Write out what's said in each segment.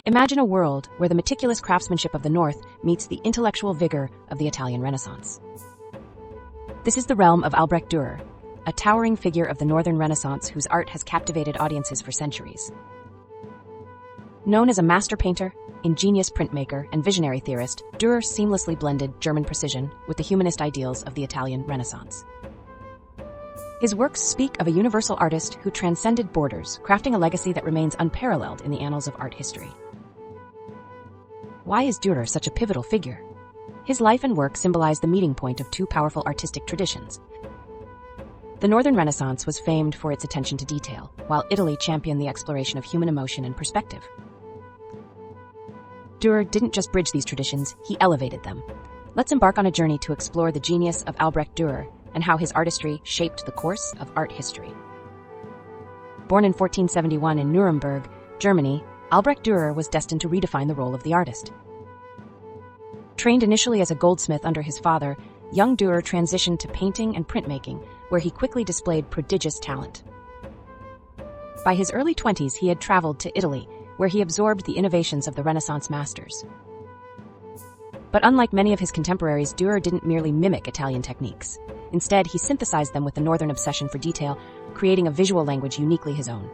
Imagine a world where the meticulous craftsmanship of the North meets the intellectual vigor of the Italian Renaissance. This is the realm of Albrecht Dürer, a towering figure of the Northern Renaissance whose art has captivated audiences for centuries. Known as a master painter, ingenious printmaker, and visionary theorist, Dürer seamlessly blended German precision with the humanist ideals of the Italian Renaissance. His works speak of a universal artist who transcended borders, crafting a legacy that remains unparalleled in the annals of art history. Why is Dürer such a pivotal figure? His life and work symbolize the meeting point of two powerful artistic traditions. The Northern Renaissance was famed for its attention to detail, while Italy championed the exploration of human emotion and perspective. Dürer didn't just bridge these traditions, he elevated them. Let's embark on a journey to explore the genius of Albrecht Dürer and how his artistry shaped the course of art history. Born in 1471 in Nuremberg, Germany, Albrecht Dürer was destined to redefine the role of the artist. Trained initially as a goldsmith under his father, young Dürer transitioned to painting and printmaking, where he quickly displayed prodigious talent. By his early 20s, he had traveled to Italy, where he absorbed the innovations of the Renaissance masters. But unlike many of his contemporaries, Dürer didn't merely mimic Italian techniques. Instead, he synthesized them with the Northern obsession for detail, creating a visual language uniquely his own.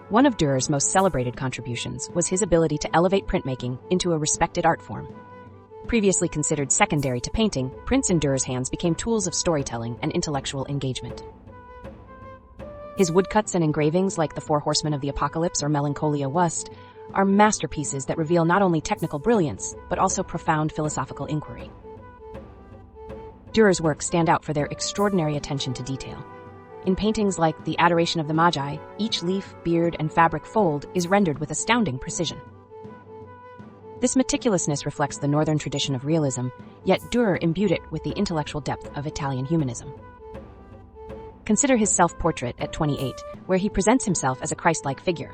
One of Dürer's most celebrated contributions was his ability to elevate printmaking into a respected art form. Previously considered secondary to painting, prints in Dürer's hands became tools of storytelling and intellectual engagement. His woodcuts and engravings like the Four Horsemen of the Apocalypse or Melencolia I are masterpieces that reveal not only technical brilliance, but also profound philosophical inquiry. Dürer's works stand out for their extraordinary attention to detail. In paintings like The Adoration of the Magi, each leaf, beard, and fabric fold is rendered with astounding precision. This meticulousness reflects the Northern tradition of realism, yet Dürer imbued it with the intellectual depth of Italian humanism. Consider his self-portrait at 28, where he presents himself as a Christ-like figure.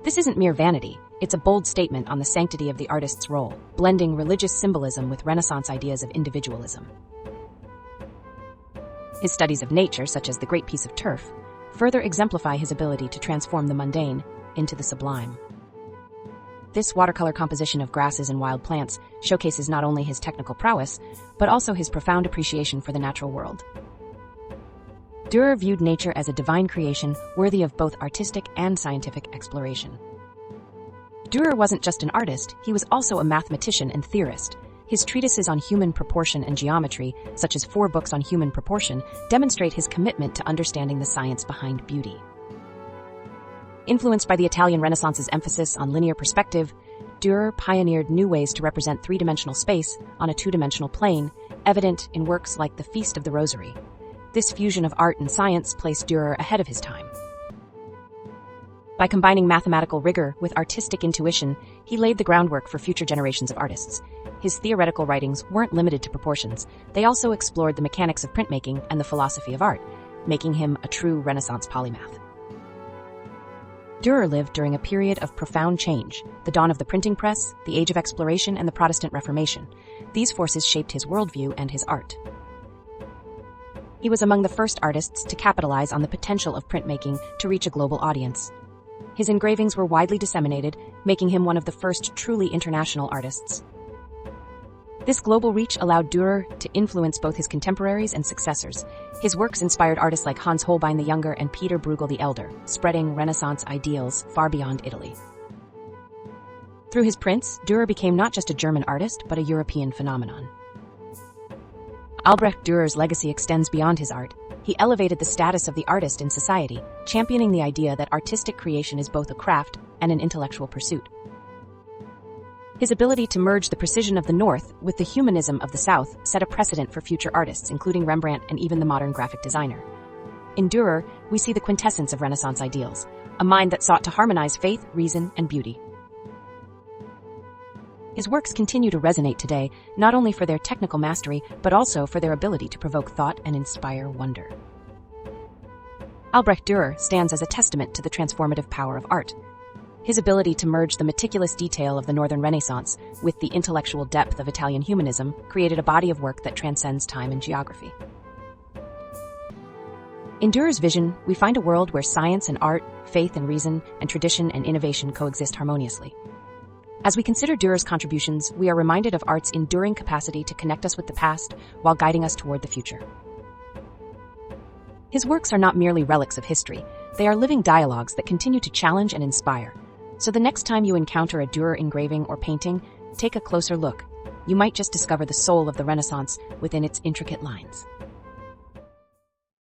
This isn't mere vanity, it's a bold statement on the sanctity of the artist's role, blending religious symbolism with Renaissance ideas of individualism. His studies of nature, such as The Great Piece of Turf, further exemplify his ability to transform the mundane into the sublime. This watercolor composition of grasses and wild plants showcases not only his technical prowess, but also his profound appreciation for the natural world. Dürer viewed nature as a divine creation worthy of both artistic and scientific exploration. Dürer wasn't just an artist, he was also a mathematician and theorist. His treatises on human proportion and geometry, such as 4 books on human proportion, demonstrate his commitment to understanding the science behind beauty. Influenced by the Italian Renaissance's emphasis on linear perspective, Dürer pioneered new ways to represent 3-dimensional space on a 2-dimensional plane, evident in works like The Feast of the Rosary. This fusion of art and science placed Dürer ahead of his time. By combining mathematical rigor with artistic intuition, he laid the groundwork for future generations of artists. His theoretical writings weren't limited to proportions. They also explored the mechanics of printmaking and the philosophy of art, making him a true Renaissance polymath. Dürer lived during a period of profound change, the dawn of the printing press, the Age of Exploration, and the Protestant Reformation. These forces shaped his worldview and his art. He was among the first artists to capitalize on the potential of printmaking to reach a global audience. His engravings were widely disseminated, making him one of the first truly international artists. This global reach allowed Dürer to influence both his contemporaries and successors. His works inspired artists like Hans Holbein the Younger and Peter Bruegel the Elder, spreading Renaissance ideals far beyond Italy. Through his prints, Dürer became not just a German artist, but a European phenomenon. Albrecht Dürer's legacy extends beyond his art. He elevated the status of the artist in society, championing the idea that artistic creation is both a craft and an intellectual pursuit. His ability to merge the precision of the North with the humanism of the South set a precedent for future artists, including Rembrandt and even the modern graphic designer. In Dürer, we see the quintessence of Renaissance ideals, a mind that sought to harmonize faith, reason, and beauty. His works continue to resonate today, not only for their technical mastery, but also for their ability to provoke thought and inspire wonder. Albrecht Dürer stands as a testament to the transformative power of art. His ability to merge the meticulous detail of the Northern Renaissance with the intellectual depth of Italian humanism created a body of work that transcends time and geography. In Dürer's vision, we find a world where science and art, faith and reason, and tradition and innovation coexist harmoniously. As we consider Dürer's contributions, we are reminded of art's enduring capacity to connect us with the past while guiding us toward the future. His works are not merely relics of history, they are living dialogues that continue to challenge and inspire. So the next time you encounter a Dürer engraving or painting, take a closer look. You might just discover the soul of the Renaissance within its intricate lines.